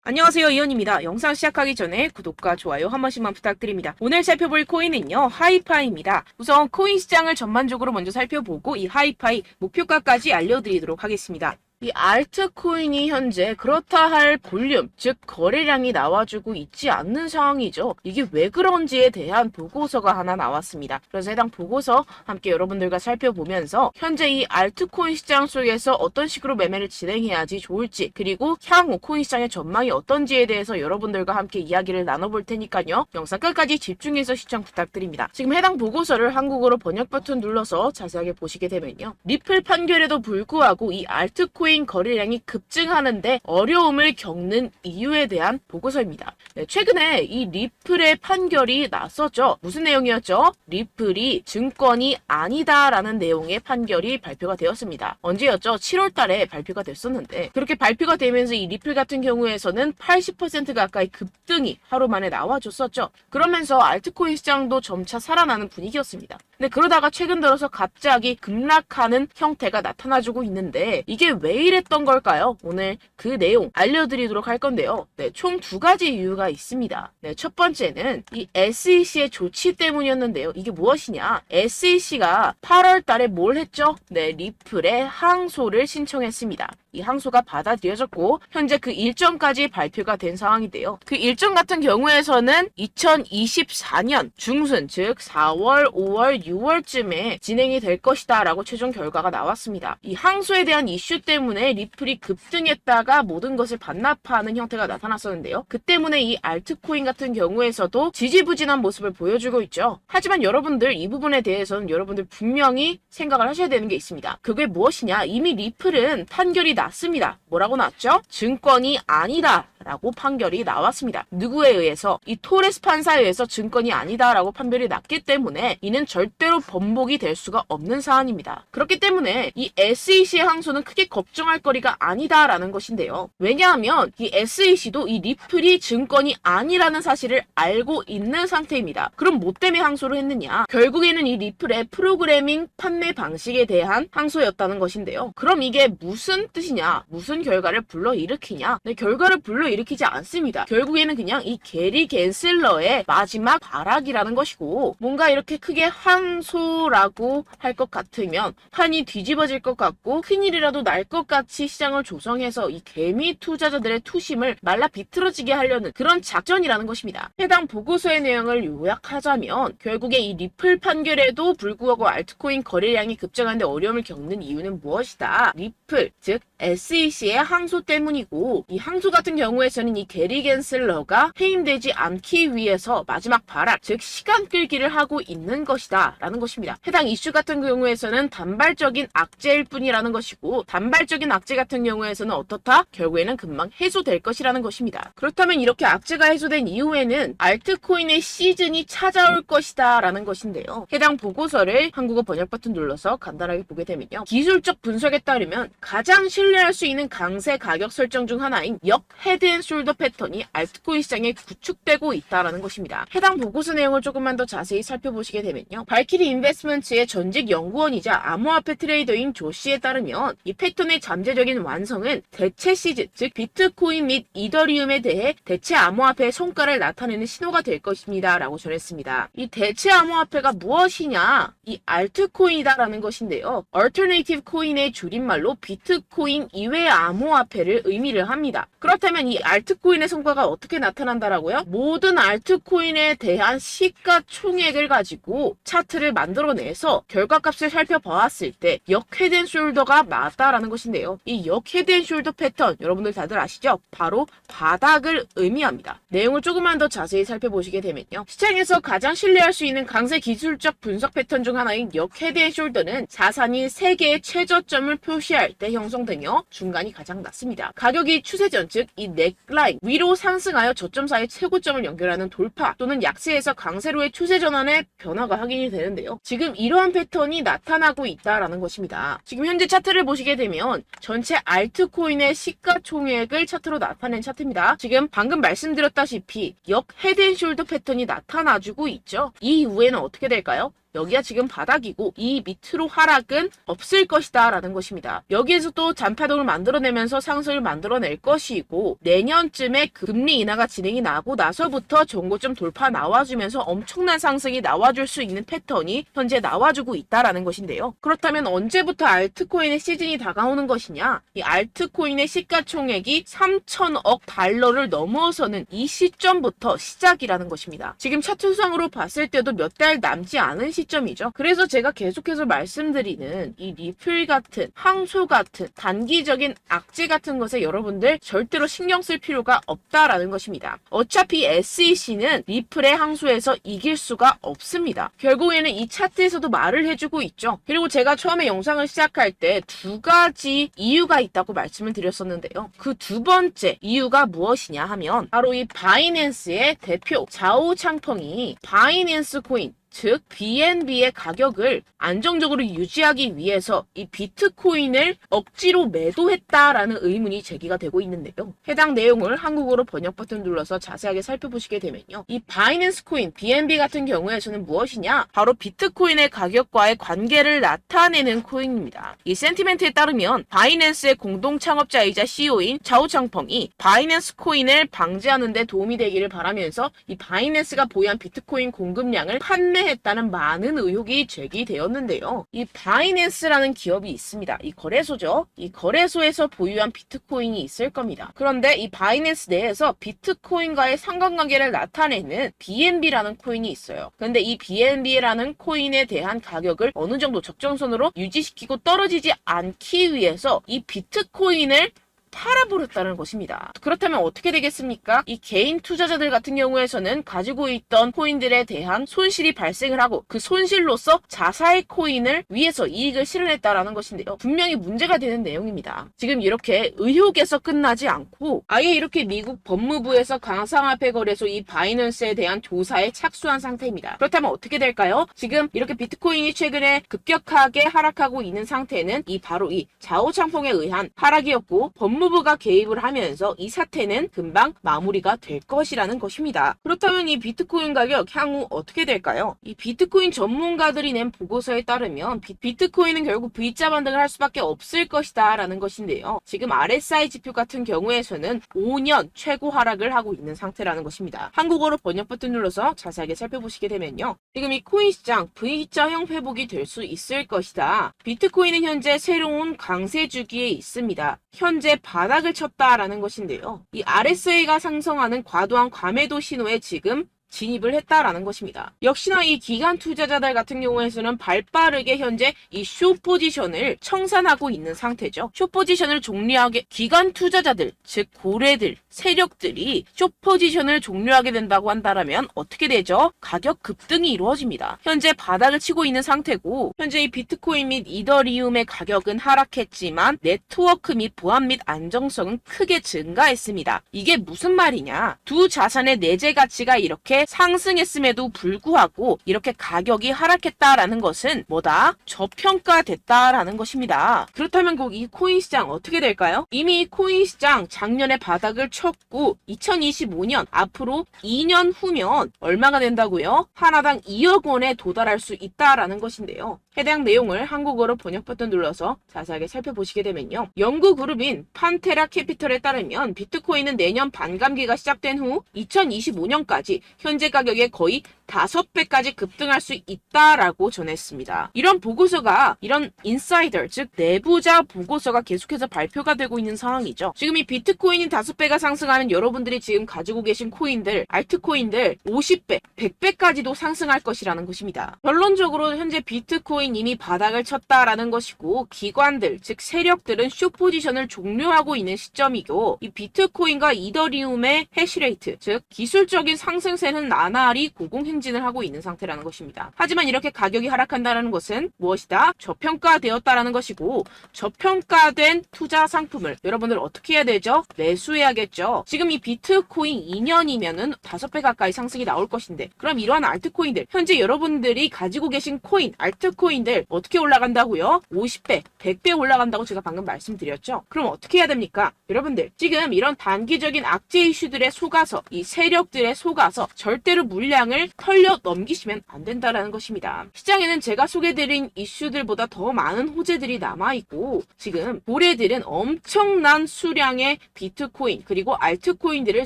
안녕하세요, 이현입니다. 영상 시작하기 전에 구독과 좋아요 한 번씩만 부탁드립니다. 오늘 살펴볼 코인은요, 하이파이입니다. 우선 코인 시장을 전반적으로 먼저 살펴보고 이 하이파이 목표가까지 알려드리도록 하겠습니다. 이 알트코인이 현재 그렇다 할 볼륨, 즉 거래량이 나와주고 있지 않는 상황이죠. 이게 왜 그런지에 대한 보고서가 하나 나왔습니다. 그래서 해당 보고서 함께 여러분들과 살펴보면서 현재 이 알트코인 시장 속에서 어떤 식으로 매매를 진행해야지 좋을지, 그리고 향후 코인 시장의 전망이 어떤지에 대해서 여러분들과 함께 이야기를 나눠볼 테니까요. 영상 끝까지 집중해서 시청 부탁드립니다. 지금 해당 보고서를 한국어로 번역 버튼 눌러서 자세하게 보시게 되면요. 리플 판결에도 불구하고 이 알트코인 거래량이 급증하는데 어려움을 겪는 이유에 대한 보고서입니다. 네, 최근에 이 리플의 판결이 났었죠. 무슨 내용이었죠? 리플이 증권이 아니다라는 내용의 판결이 발표가 되었습니다. 언제였죠? 7월 달에 발표가 됐었는데 그렇게 발표가 되면서 이 리플 같은 경우에서는 80% 가까이 급등이 하루 만에 나와줬었죠. 그러면서 알트코인 시장도 점차 살아나는 분위기였습니다. 근데 그러다가 최근 들어서 갑자기 급락하는 형태가 나타나주고 있는데 이게 왜 이랬던 걸까요? 오늘 그 내용 알려드리도록 할 건데요. 네, 총 두 가지 이유가 있습니다. 네, 첫 번째는 이 SEC의 조치 때문이었는데요. 이게 무엇이냐? SEC가 8월 달에 뭘 했죠? 네, 리플의 항소를 신청했습니다. 이 항소가 받아들여졌고 현재 그 일정까지 발표가 된 상황인데요. 그 일정 같은 경우에서는 2024년 중순, 즉 4월, 5월, 6월쯤에 진행이 될 것이다 라고 최종 결과가 나왔습니다. 이 항소에 대한 이슈 때문에 리플이 급등했다가 모든 것을 반납하는 형태가 나타났었는데요. 그 때문에 이 알트코인 같은 경우에서도 지지부진한 모습을 보여주고 있죠. 하지만 여러분들 이 부분에 대해서는 여러분들 분명히 생각을 하셔야 되는 게 있습니다. 그게 무엇이냐? 이미 리플은 판결이 났습니다. 뭐라고 났죠? 증권이 아니다 라고 판결이 나왔습니다. 누구에 의해서? 이 토레스 판사에 의해서 증권이 아니다 라고 판결이 났기 때문에 이는 절대로 번복이 될 수가 없는 사안입니다. 그렇기 때문에 이 SEC의 항소는 크게 걱정할 거리가 아니다 라는 것인데요. 왜냐하면 이 SEC도 이 리플이 증권이 아니라는 사실을 알고 있는 상태입니다. 그럼 뭐 때문에 항소를 했느냐? 결국에는 이 리플의 프로그래밍 판매 방식에 대한 항소였다는 것인데요. 그럼 이게 무슨 뜻이냐? 무슨 결과를 불러일으키냐? 네, 결과를 불러일으키지 않습니다. 결국에는 그냥 이 게리 겐슬러의 마지막 발악이라는 것이고 뭔가 이렇게 크게 항소라고 할 것 같으면 판이 뒤집어질 것 같고 큰일이라도 날 것 같이 시장을 조성해서 이 개미 투자자들의 투심을 말라 비틀어지게 하려는 그런 작전이라는 것입니다. 해당 보고서의 내용을 요약하자면 결국에 이 리플 판결에도 불구하고 알트코인 거래량이 급증하는데 어려움을 겪는 이유는 무엇이다? 리플, 즉 SEC의 항소 때문이고 이 항소 같은 경우에서는 이 게리 겐슬러가 해임되지 않기 위해서 마지막 발악, 즉 시간 끌기를 하고 있는 것이다 라는 것입니다. 해당 이슈 같은 경우에서는 단발적인 악재일 뿐이라는 것이고 단발적인 악재 같은 경우에서는 어떻다? 결국에는 금방 해소될 것이라는 것입니다. 그렇다면 이렇게 악재가 해소된 이후에는 알트코인의 시즌이 찾아올 것이다 라는 것인데요. 해당 보고서를 한국어 번역 버튼 눌러서 간단하게 보게 되면요. 기술적 분석에 따르면 가장 신뢰할 수 있는 강세 가격 설정 중 하나인 역 헤드앤숄더 패턴이 알트코인 시장에 구축되고 있다는 것입니다. 해당 보고서 내용을 조금만 더 자세히 살펴보시게 되면요. 발키리 인베스트먼트의 전직 연구원이자 암호화폐 트레이더인 조 씨에 따르면 이 패턴의 잠재적인 완성은 대체 시즌, 즉 비트코인 및 이더리움에 대해 대체 암호화폐의 성과를 나타내는 신호가 될 것입니다 라고 전했습니다. 이 대체 암호화폐가 무엇이냐? 이 알트코인이다라는 것인데요. 얼터네이티브 코인의 줄임말로 비트코인 이외의 암호화폐를 의미를 합니다. 그렇다면 이 알트코인의 성과가 어떻게 나타난다라고요? 모든 알트코인에 대한 시가총액을 가지고 차트를 만들어내서 결과값을 살펴보았을 때 역 헤드앤숄더가 맞다라는 것인데요. 이 역 헤드앤숄더 패턴 여러분들 다들 아시죠? 바로 바닥을 의미합니다. 내용을 조금만 더 자세히 살펴보시게 되면요. 시장에서 가장 신뢰할 수 있는 강세 기술적 분석 패턴 중 하나인 역 헤드앤숄더는 자산이 3개의 최저점을 표시할 때 형성되며 중간이 가장 낮습니다. 가격이 추세전, 즉 이 넥라인 위로 상승하여 저점 사이 최고점을 연결하는 돌파 또는 약세에서 강세로의 추세 전환의 변화가 확인이 되는데요. 지금 이러한 패턴이 나타나고 있다라는 것입니다. 지금 현재 차트를 보시게 되면 전체 알트코인의 시가총액을 차트로 나타낸 차트입니다. 지금 방금 말씀드렸다시피 역 헤드앤숄더 패턴이 나타나주고 있죠. 이 이후에는 어떻게 될까요? 여기가 지금 바닥이고 이 밑으로 하락은 없을 것이다 라는 것입니다. 여기에서 또 잔파동을 만들어내면서 상승을 만들어낼 것이고 내년쯤에 금리 인하가 진행이 나고 나서부터 전고점 돌파 나와주면서 엄청난 상승이 나와줄 수 있는 패턴이 현재 나와주고 있다라는 것인데요. 그렇다면 언제부터 알트코인의 시즌이 다가오는 것이냐? 이 알트코인의 시가총액이 3천억 달러를 넘어서는 이 시점부터 시작이라는 것입니다. 지금 차트상으로 봤을 때도 몇 달 남지 않은 시점이죠. 그래서 제가 계속해서 말씀드리는 이 리플 같은 항소 같은 단기적인 악재 같은 것에 여러분들 절대로 신경 쓸 필요가 없다라는 것입니다. 어차피 SEC는 리플의 항소에서 이길 수가 없습니다. 결국에는 이 차트에서도 말을 해주고 있죠. 그리고 제가 처음에 영상을 시작할 때 두 가지 이유가 있다고 말씀을 드렸었는데요. 그 두 번째 이유가 무엇이냐 하면 바로 이 바이낸스의 대표 자오 창펑이 바이낸스 코인 즉 BNB의 가격을 안정적으로 유지하기 위해서 이 비트코인을 억지로 매도했다라는 의문이 제기가 되고 있는데요. 해당 내용을 한국어로 번역 버튼 눌러서 자세하게 살펴보시게 되면요. 이 바이낸스 코인 BNB 같은 경우에서는 무엇이냐? 바로 비트코인의 가격과의 관계를 나타내는 코인입니다. 이 센티멘트에 따르면 바이낸스의 공동 창업자이자 CEO인 자오 창펑이 바이낸스 코인을 방지하는 데 도움이 되기를 바라면서 이 바이낸스가 보유한 비트코인 공급량을 했다는 많은 의혹이 제기되었는데요. 이 바이낸스라는 기업이 있습니다. 이 거래소죠. 이 거래소에서 보유한 비트코인이 있을 겁니다. 그런데 이 바이낸스 내에서 비트코인과의 상관관계를 나타내는 BNB라는 코인이 있어요. 그런데 이 BNB라는 코인에 대한 가격을 어느 정도 적정선으로 유지시키고 떨어지지 않기 위해서 이 비트코인을 팔아버렸다는 것입니다. 그렇다면 어떻게 되겠습니까? 이 개인 투자자들 같은 경우에서는 가지고 있던 코인들에 대한 손실이 발생을 하고 그 손실로서 자사의 코인을 위해서 이익을 실현했다라는 것인데요. 분명히 문제가 되는 내용입니다. 지금 이렇게 의혹에서 끝나지 않고 아예 이렇게 미국 법무부에서 가상화폐 거래소 이 바이낸스에 대한 조사에 착수한 상태입니다. 그렇다면 어떻게 될까요? 지금 이렇게 비트코인이 최근에 급격하게 하락하고 있는 상태는 바로 이 자오 창펑에 의한 하락이었고 법무부가 개입을 하면서 이 사태는 금방 마무리가 될 것이라는 것입니다. 그렇다면 이 비트코인 가격 향후 어떻게 될까요? 이 비트코인 전문가들이 낸 보고서에 따르면 비트코인은 결국 V자 반등을 할 수밖에 없을 것이다 라는 것인데요. 지금 RSI 지표 같은 경우에서는 5년 최고 하락을 하고 있는 상태라는 것입니다. 한국어로 번역 버튼 눌러서 자세하게 살펴보시게 되면요. 지금 이 코인 시장 V자형 회복이 될 수 있을 것이다. 비트코인은 현재 새로운 강세 주기에 있습니다. 현재 바닥을 쳤다라는 것인데요. 이 RSI가 상승하는 과도한 과매도 신호에 지금 진입을 했다라는 것입니다. 역시나 이 기관 투자자들 같은 경우에서는 발빠르게 현재 이 숏 포지션을 청산하고 있는 상태죠. 숏 포지션을 종료하게 기관 투자자들, 즉 고래들, 세력들이 숏 포지션을 종료하게 된다고 한다면 어떻게 되죠? 가격 급등이 이루어집니다. 현재 바닥을 치고 있는 상태고 현재 이 비트코인 및 이더리움의 가격은 하락했지만 네트워크 및 보안 및 안정성은 크게 증가했습니다. 이게 무슨 말이냐? 두 자산의 내재 가치가 이렇게 상승했음에도 불구하고 이렇게 가격이 하락했다라는 것은 뭐다? 저평가됐다라는 것입니다. 그렇다면 꼭 이 코인 시장 어떻게 될까요? 이미 이 코인 시장 작년에 바닥을 쳤고 2025년 앞으로 2년 후면 얼마가 된다고요? 하나당 2억 원에 도달할 수 있다라는 것인데요. 해당 내용을 한국어로 번역 버튼 눌러서 자세하게 살펴보시게 되면요. 연구 그룹인 판테라 캐피털에 따르면 비트코인은 내년 반감기가 시작된 후 2025년까지 현재 가격의 거의 5배까지 급등할 수 있다라고 전했습니다. 이런 보고서가 이런 인사이더 즉 내부자 보고서가 계속해서 발표가 되고 있는 상황이죠. 지금 이 비트코인이 5배가 상승하는 여러분들이 지금 가지고 계신 코인들, 알트코인들 50배, 100배까지도 상승할 것이라는 것입니다. 결론적으로 현재 비트코인 이미 바닥을 쳤다라는 것이고 기관들 즉 세력들은 숏 포지션을 종료하고 있는 시점이고 이 비트코인과 이더리움의 해시레이트 즉 기술적인 상승세는 나날이 고공행진을 하고 있는 상태라는 것입니다. 하지만 이렇게 가격이 하락한다는 것은 무엇이다? 저평가되었다라는 것이고 저평가된 투자 상품을 여러분들 어떻게 해야 되죠? 매수해야겠죠. 지금 이 비트코인 2년이면은 5배 가까이 상승이 나올 것인데 그럼 이러한 알트코인들 현재 여러분들이 가지고 계신 코인, 알트코인들 어떻게 올라간다고요? 50배, 100배 올라간다고 제가 방금 말씀드렸죠. 그럼 어떻게 해야 됩니까? 여러분들 지금 이런 단기적인 악재 이슈들에 속아서 이 세력들에 속아서 절대로 물량을 털려 넘기시면 안 된다라는 것입니다. 시장에는 제가 소개드린 이슈들보다 더 많은 호재들이 남아있고 지금 고래들은 엄청난 수량의 비트코인 그리고 알트코인들을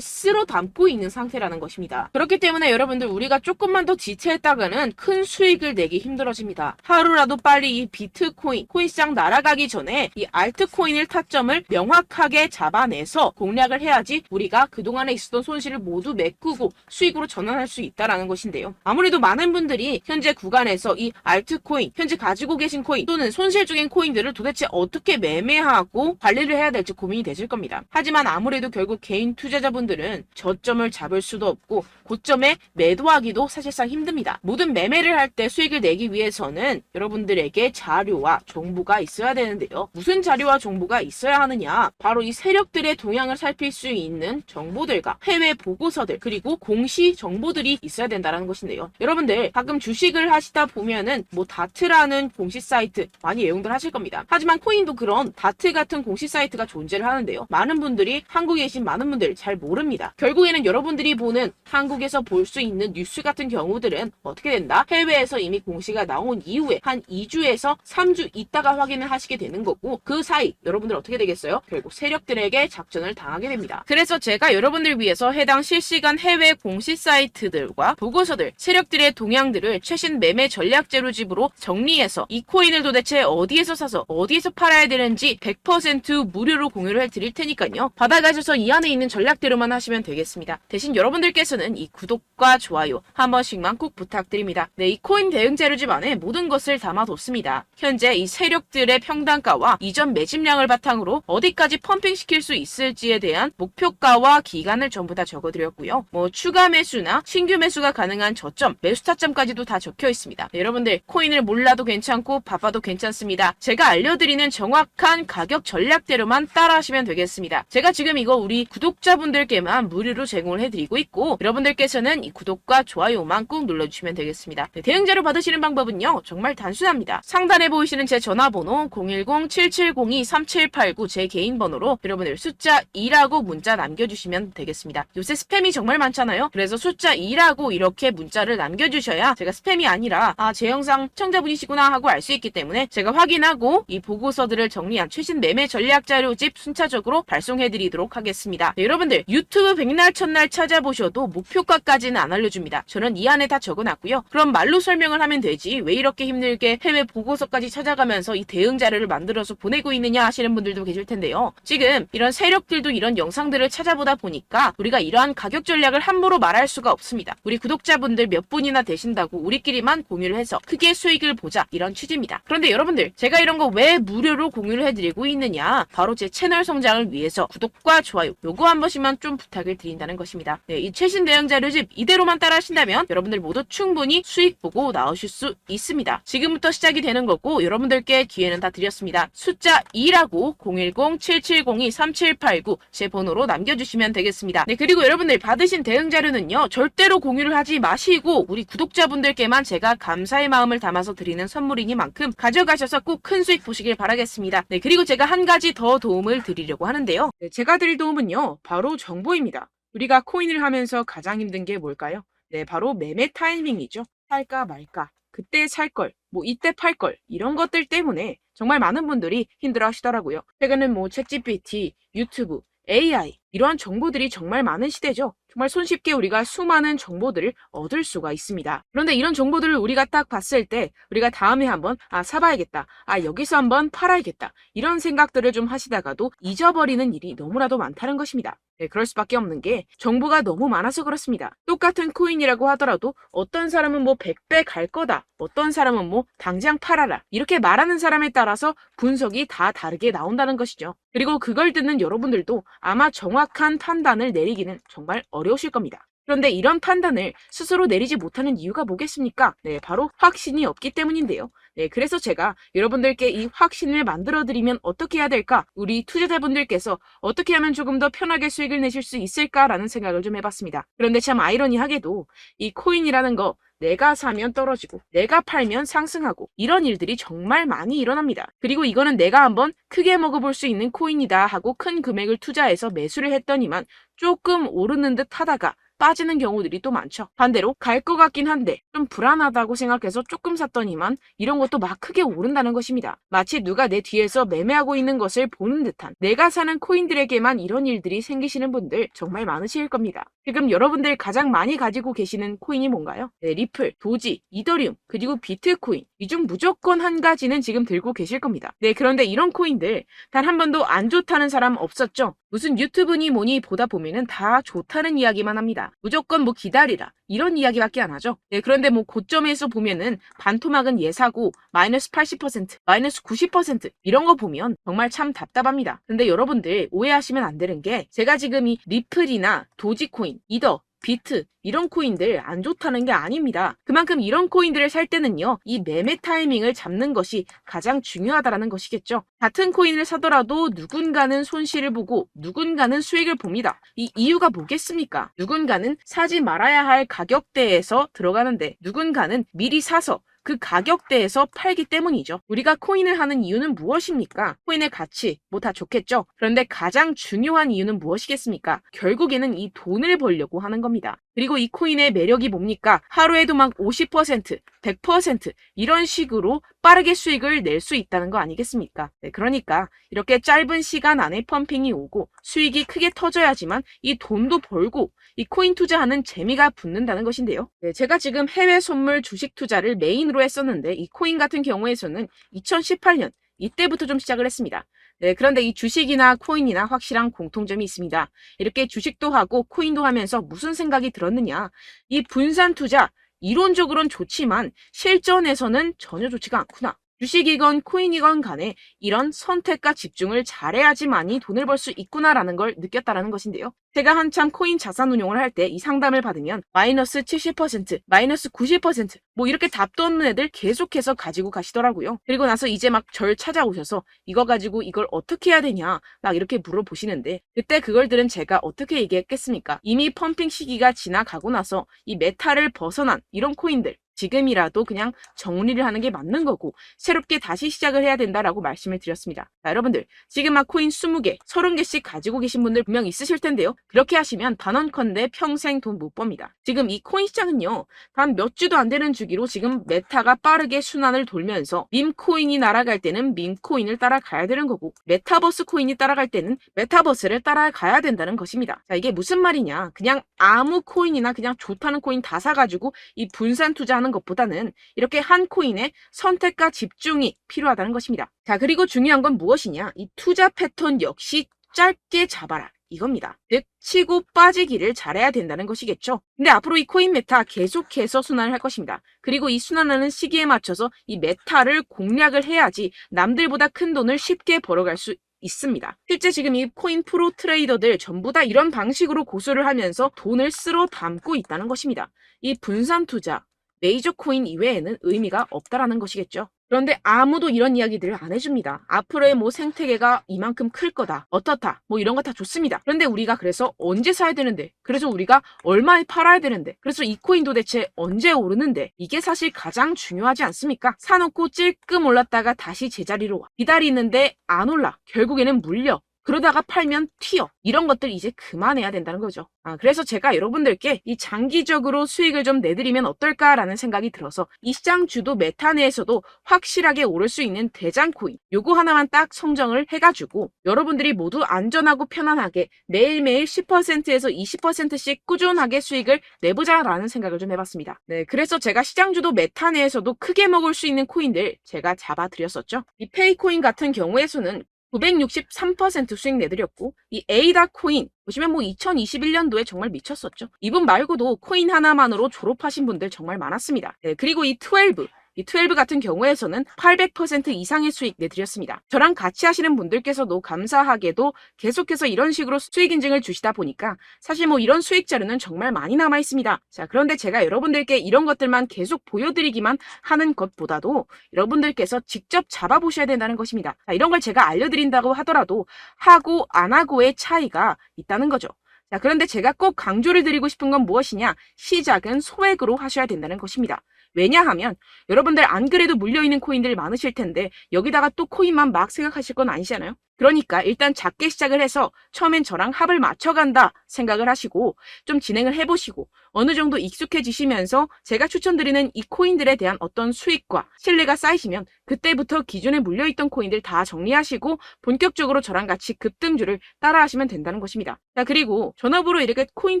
쓸어 담고 있는 상태라는 것입니다. 그렇기 때문에 여러분들 우리가 조금만 더 지체했다가는 큰 수익을 내기 힘들어집니다. 하루라도 빨리 이 비트코인, 코인 시장 날아가기 전에 이 알트코인을 타점을 명확하게 잡아내서 공략을 해야지 우리가 그동안에 있었던 손실을 모두 메꾸고 수익으로 전환할 수 있다라는 것인데요. 아무래도 많은 분들이 현재 구간에서 이 알트코인, 현재 가지고 계신 코인 또는 손실 중인 코인들을 도대체 어떻게 매매하고 관리를 해야 될지 고민이 되실 겁니다. 하지만 아무래도 결국 개인 투자자분들은 저점을 잡을 수도 없고 고점에 매도하기도 사실상 힘듭니다. 모든 매매를 할 때 수익을 내기 위해서는 여러분들에게 자료와 정보가 있어야 되는데요. 무슨 자료와 정보가 있어야 하느냐? 바로 이 세력들의 동향을 살필 수 있는 정보들과 해외 보고서들 그리고 공시 정보들이 있어야 된다는 것인데요. 여러분들 가끔 주식을 하시다 보면은 뭐 다트라는 공시 사이트 많이 애용들 하실 겁니다. 하지만 코인도 그런 다트 같은 공시 사이트가 존재를 하는데요. 많은 분들이 한국에 계신 많은 분들 잘 모릅니다. 결국에는 여러분들이 보는 한국에서 볼 수 있는 뉴스 같은 경우들은 어떻게 된다? 해외에서 이미 공시가 나온 이후에 한 2주에서 3주 있다가 확인을 하시게 되는 거고 그 사이 여러분들 어떻게 되겠어요? 결국 세력들에게 작전을 당하게 됩니다. 그래서 제가 여러분들 위해서 해당 실시간 해외 공시 사이트들과 보고서들, 세력들의 동향들을 최신 매매 전략 재료집으로 정리해서 이 코인을 도대체 어디에서 사서 어디에서 팔아야 되는지 100% 무료로 공유를 해드릴 테니까요. 받아가셔서 이 안에 있는 전략대로만 하시면 되겠습니다. 대신 여러분들께서는 이 구독과 좋아요 한 번씩만 꼭 부탁드립니다. 네, 이 코인 대응 재료집 안에 모든 것을 담아뒀습니다. 현재 이 세력들의 평단가와 이전 매집량을 바탕으로 어디까지 펌핑시킬 수 있을지에 대한 목표가와 기간을 전부 다 적어드렸고요. 뭐 추가 매수나 신규 매수가 가능한 저점, 매수 타점까지도 다 적혀 있습니다. 네, 여러분들 코인을 몰라도 괜찮고 바빠도 괜찮습니다. 제가 알려드리는 정확한 가격 전략대로만 따라하시면 되겠습니다. 제가 지금 이거 우리 구독자분들께만 무료로 제공을 해드리고 있고 여러분들께서는 이 구독과 좋아요만 꼭 눌러주시면 되겠습니다. 네, 대응자료 받으시는 방법은요 정말 단순합니다. 상단에 보이시는 제 전화번호 010-7702-3789 제 개인 번호로 여러분들 숫자 2라고 문자 남겨주시면 되겠습니다. 요새 스팸이 정말 많잖아요. 그래서 숫자 2라고 이렇게 문자를 남겨주셔야 제가 스팸이 아니라 제 영상 시청자분이시구나 하고 알 수 있기 때문에 제가 확인하고 이 보고서들을 정리한 최신 매매 전략 자료집 순차적으로 발송해드리도록 하겠습니다. 네, 여러분들 유튜브 백날 첫날 찾아보셔도 목표가까지는 안 알려줍니다. 저는 이 안에 다 적어놨고요. 그럼 말로 설명을 하면 되지 왜 이렇게 힘들게 해외 보고서까지 찾아가면서 이 대응 자료를 만들어서 보내고 있느냐 하시는 분들도 계실 텐데요. 지금 이런 세력들도 이런 영상들을 찾아보다 보니까 우리가 이러한 가격 전략을 함부로 말할 수가 없습니다. 우리 구독자분들 몇 분이나 되신다고 우리끼리만 공유를 해서 크게 수익을 보자 이런 취지입니다. 그런데 여러분들 제가 이런 거 왜 무료로 공유를 해드리고 있느냐? 바로 제 채널 성장을 위해서 구독과 좋아요 요거 한 번씩만 좀 부탁을 드린다는 것입니다. 네, 이 최신 대응 자료집 이대로만 따라 하신다면 여러분들 모두 충분히 수익 보고 나오실 수 있습니다. 지금부터 시작이 되는 거고 여러분들께 기회는 다 드렸습니다. 숫자 2라고 010-7702-3789 제 번호로 남겨주시면 되겠습니다. 네, 그리고 여러분들 받으신 대응 자료는요 절대로 공유를 하지 마시고 우리 구독자분들께만 제가 감사의 마음을 담아서 드리는 선물이니만큼 가져가셔서 꼭 큰 수익 보시길 바라겠습니다. 네, 그리고 제가 한 가지 더 도움을 드리려고 하는데요. 네, 제가 드릴 도움은요 바로 정보입니다. 우리가 코인을 하면서 가장 힘든 게 뭘까요? 네, 바로 매매 타이밍이죠. 살까 말까, 그때 살 걸, 뭐 이때 팔 걸, 이런 것들 때문에 정말 많은 분들이 힘들어 하시더라고요. 최근은 뭐 챗GPT, 유튜브, AI 이러한 정보들이 정말 많은 시대죠. 정말 손쉽게 우리가 수많은 정보들을 얻을 수가 있습니다. 그런데 이런 정보들을 우리가 딱 봤을 때 우리가 다음에 한번 사봐야겠다. 여기서 한번 팔아야겠다. 이런 생각들을 좀 하시다가도 잊어버리는 일이 너무나도 많다는 것입니다. 네, 그럴 수밖에 없는 게 정보가 너무 많아서 그렇습니다. 똑같은 코인이라고 하더라도 어떤 사람은 뭐 100배 갈 거다. 어떤 사람은 뭐 당장 팔아라. 이렇게 말하는 사람에 따라서 분석이 다 다르게 나온다는 것이죠. 그리고 그걸 듣는 여러분들도 아마 정확한 판단을 내리기는 정말 어려우실 겁니다. 그런데 이런 판단을 스스로 내리지 못하는 이유가 뭐겠습니까? 네, 바로 확신이 없기 때문인데요. 네, 그래서 제가 여러분들께 이 확신을 만들어드리면 어떻게 해야 될까? 우리 투자자분들께서 어떻게 하면 조금 더 편하게 수익을 내실 수 있을까라는 생각을 좀 해봤습니다. 그런데 참 아이러니하게도 이 코인이라는 거 내가 사면 떨어지고 내가 팔면 상승하고 이런 일들이 정말 많이 일어납니다. 그리고 이거는 내가 한번 크게 먹어볼 수 있는 코인이다 하고 큰 금액을 투자해서 매수를 했더니만 조금 오르는 듯 하다가 빠지는 경우들이 또 많죠. 반대로 갈 것 같긴 한데 좀 불안하다고 생각해서 조금 샀더니만 이런 것도 막 크게 오른다는 것입니다. 마치 누가 내 뒤에서 매매하고 있는 것을 보는 듯한, 내가 사는 코인들에게만 이런 일들이 생기시는 분들 정말 많으실 겁니다. 지금 여러분들 가장 많이 가지고 계시는 코인이 뭔가요? 네, 리플, 도지, 이더리움, 그리고 비트코인. 이 중 무조건 한 가지는 지금 들고 계실 겁니다. 네, 그런데 이런 코인들 단 한 번도 안 좋다는 사람 없었죠? 무슨 유튜브니 뭐니 보다 보면은 다 좋다는 이야기만 합니다. 무조건 뭐 기다리라 이런 이야기밖에 안 하죠. 네, 그런데 뭐 고점에서 보면은 반토막은 예사고 마이너스 80%, 마이너스 90% 이런 거 보면 정말 참 답답합니다. 근데 여러분들 오해하시면 안 되는 게, 제가 지금 이 리플이나 도지코인, 이더, 비트 이런 코인들 안 좋다는 게 아닙니다. 그만큼 이런 코인들을 살 때는요, 이 매매 타이밍을 잡는 것이 가장 중요하다라는 것이겠죠. 같은 코인을 사더라도 누군가는 손실을 보고 누군가는 수익을 봅니다. 이 이유가 뭐겠습니까? 누군가는 사지 말아야 할 가격대에서 들어가는데 누군가는 미리 사서 그 가격대에서 팔기 때문이죠. 우리가 코인을 하는 이유는 무엇입니까? 코인의 가치, 뭐 다 좋겠죠. 그런데 가장 중요한 이유는 무엇이겠습니까? 결국에는 이 돈을 벌려고 하는 겁니다. 그리고 이 코인의 매력이 뭡니까? 하루에도 막 50%, 100% 이런 식으로 빠르게 수익을 낼 수 있다는 거 아니겠습니까? 네, 그러니까 이렇게 짧은 시간 안에 펌핑이 오고 수익이 크게 터져야지만 이 돈도 벌고 이 코인 투자하는 재미가 붙는다는 것인데요. 네, 제가 지금 해외 선물 주식 투자를 메인으로 했었는데 이 코인 같은 경우에서는 2018년 이때부터 좀 시작을 했습니다. 네, 그런데 이 주식이나 코인이나 확실한 공통점이 있습니다. 이렇게 주식도 하고 코인도 하면서 무슨 생각이 들었느냐? 이 분산 투자, 이론적으로는 좋지만 실전에서는 전혀 좋지가 않구나. 주식이건 코인이건 간에 이런 선택과 집중을 잘해야지만이 돈을 벌 수 있구나라는 걸 느꼈다라는 것인데요. 제가 한참 코인 자산 운용을 할 때 이 상담을 받으면 마이너스 70%, 마이너스 90%, 뭐 이렇게 답도 없는 애들 계속해서 가지고 가시더라고요. 그리고 나서 이제 막 절 찾아오셔서 이거 가지고 이걸 어떻게 해야 되냐 막 이렇게 물어보시는데, 그때 그걸 들은 제가 어떻게 얘기했겠습니까? 이미 펌핑 시기가 지나가고 나서 이 메타를 벗어난 이런 코인들, 지금이라도 그냥 정리를 하는 게 맞는 거고 새롭게 다시 시작을 해야 된다라고 말씀을 드렸습니다. 자, 여러분들 지금 막 코인 20개, 30개씩 가지고 계신 분들 분명 있으실 텐데요. 그렇게 하시면 단언컨대 평생 돈 못 법니다. 지금 이 코인 시장은요, 단 몇 주도 안 되는 주기로 지금 메타가 빠르게 순환을 돌면서 밈코인이 날아갈 때는 밈코인을 따라가야 되는 거고 메타버스 코인이 따라갈 때는 메타버스를 따라가야 된다는 것입니다. 자, 이게 무슨 말이냐? 그냥 아무 코인이나 그냥 좋다는 코인 다 사가지고 이 분산 투자하는 것보다는 이렇게 한 코인에 선택과 집중이 필요하다는 것입니다. 자, 그리고 중요한 건 무엇이냐? 이 투자 패턴 역시 짧게 잡아라. 이겁니다. 즉 치고 빠지기를 잘해야 된다는 것이겠죠. 근데 앞으로 이 코인 메타 계속해서 순환을 할 것입니다. 그리고 이 순환하는 시기에 맞춰서 이 메타를 공략을 해야지 남들보다 큰 돈을 쉽게 벌어갈 수 있습니다. 실제 지금 이 코인 프로 트레이더들 전부 다 이런 방식으로 고수를 하면서 돈을 쓸어 담고 있다는 것입니다. 이 분산 투자, 메이저 코인 이외에는 의미가 없다라는 것이겠죠. 그런데 아무도 이런 이야기들을 안 해줍니다. 앞으로의 뭐 생태계가 이만큼 클 거다, 어떻다, 뭐 이런 거 다 좋습니다. 그런데 우리가 그래서 언제 사야 되는데, 그래서 우리가 얼마에 팔아야 되는데, 그래서 이 코인 도대체 언제 오르는데, 이게 사실 가장 중요하지 않습니까? 사놓고 찔끔 올랐다가 다시 제자리로 와. 기다리는데 안 올라. 결국에는 물려. 그러다가 팔면 튀어. 이런 것들 이제 그만해야 된다는 거죠. 그래서 제가 여러분들께 이 장기적으로 수익을 좀 내드리면 어떨까라는 생각이 들어서 이 시장 주도 메타 내에서도 확실하게 오를 수 있는 대장 코인, 요거 하나만 딱 선정을 해가지고 여러분들이 모두 안전하고 편안하게 매일매일 10%에서 20%씩 꾸준하게 수익을 내보자라는 생각을 좀 해봤습니다. 네, 그래서 제가 시장 주도 메타 내에서도 크게 먹을 수 있는 코인들 제가 잡아드렸었죠. 이 페이코인 같은 경우에서는 963% 수익 내드렸고, 이 에이다 코인 보시면 뭐 2021년도에 정말 미쳤었죠. 이분 말고도 코인 하나만으로 졸업하신 분들 정말 많았습니다. 네, 그리고 이 12 같은 경우에서는 800% 이상의 수익 내드렸습니다. 저랑 같이 하시는 분들께서도 감사하게도 계속해서 이런 식으로 수익 인증을 주시다 보니까 사실 뭐 이런 수익 자료는 정말 많이 남아 있습니다. 자, 그런데 제가 여러분들께 이런 것들만 계속 보여드리기만 하는 것보다도 여러분들께서 직접 잡아보셔야 된다는 것입니다. 자, 이런 걸 제가 알려드린다고 하더라도 하고 안 하고의 차이가 있다는 거죠. 자, 그런데 제가 꼭 강조를 드리고 싶은 건 무엇이냐? 시작은 소액으로 하셔야 된다는 것입니다. 왜냐하면 여러분들 안 그래도 물려있는 코인들 많으실 텐데 여기다가 또 코인만 막 생각하실 건 아니잖아요. 그러니까 일단 작게 시작을 해서 처음엔 저랑 합을 맞춰간다 생각을 하시고 좀 진행을 해보시고 어느 정도 익숙해지시면서 제가 추천드리는 이 코인들에 대한 어떤 수익과 신뢰가 쌓이시면 그때부터 기존에 물려있던 코인들 다 정리하시고 본격적으로 저랑 같이 급등주를 따라하시면 된다는 것입니다. 자, 그리고 전업으로 이렇게 코인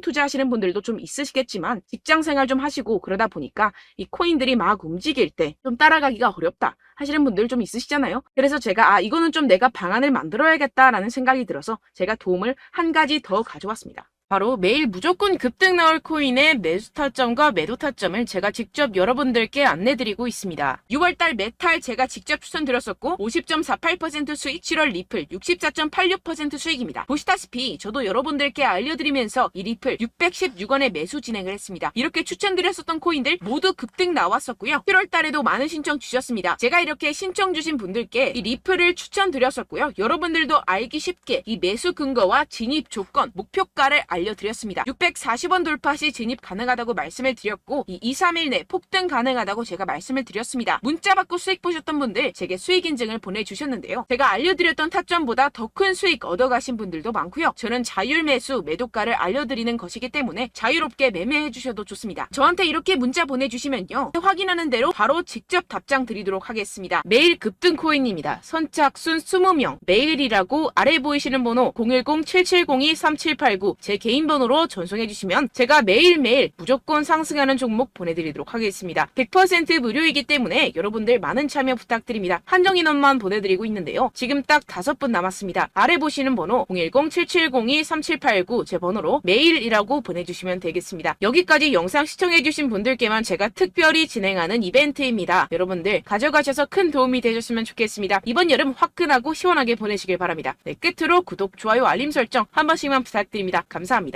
투자하시는 분들도 좀 있으시겠지만 직장 생활 좀 하시고 그러다 보니까 이 코인들이 막 움직일 때 좀 따라가기가 어렵다 하시는 분들 좀 있으시잖아요. 그래서 제가 이거는 좀 내가 방안을 만들어야겠다라는 생각이 들어서 제가 도움을 한 가지 더 가져왔습니다. 바로 매일 무조건 급등 나올 코인의 매수 타점과 매도 타점을 제가 직접 여러분들께 안내드리고 있습니다. 6월달 메탈 제가 직접 추천드렸었고 50.48% 수익, 7월 리플 64.86% 수익입니다. 보시다시피 저도 여러분들께 알려드리면서 이 리플 616원에 매수 진행을 했습니다. 이렇게 추천드렸었던 코인들 모두 급등 나왔었고요. 7월달에도 많은 신청 주셨습니다. 제가 이렇게 신청 주신 분들께 이 리플을 추천드렸었고요. 여러분들도 알기 쉽게 이 매수 근거와 진입 조건, 목표가를 알려드렸습니다. 640원 돌파 시 진입 가능하다고 말씀을 드렸고 이 2-3일 내 폭등 가능하다고 제가 말씀을 드렸습니다. 문자 받고 수익 보셨던 분들 제게 수익 인증을 보내주셨는데요. 제가 알려드렸던 타점보다 더 큰 수익 얻어가신 분들도 많고요. 저는 자율 매수 매도가를 알려드리는 것이기 때문에 자유롭게 매매해 주셔도 좋습니다. 저한테 이렇게 문자 보내주시면요. 확인하는 대로 바로 직접 답장 드리도록 하겠습니다. 매일 급등 코인입니다. 선착순 20명 매일이라고 아래 보이시는 번호 010-7702-3789 제 개인 번호로 전송해 주시면 제가 매일매일 무조건 상승하는 종목 보내드리도록 하겠습니다. 100% 무료이기 때문에 여러분들 많은 참여 부탁드립니다. 한정 인원만 보내드리고 있는데요. 지금 딱 5분 남았습니다. 아래 보시는 번호 010-7702-3789 제 번호로 메일이라고 보내주시면 되겠습니다. 여기까지 영상 시청해주신 분들께만 제가 특별히 진행하는 이벤트입니다. 여러분들 가져가셔서 큰 도움이 되셨으면 좋겠습니다. 이번 여름 화끈하고 시원하게 보내시길 바랍니다. 네, 끝으로 구독, 좋아요, 알림 설정 한 번씩만 부탁드립니다. 감사합니다.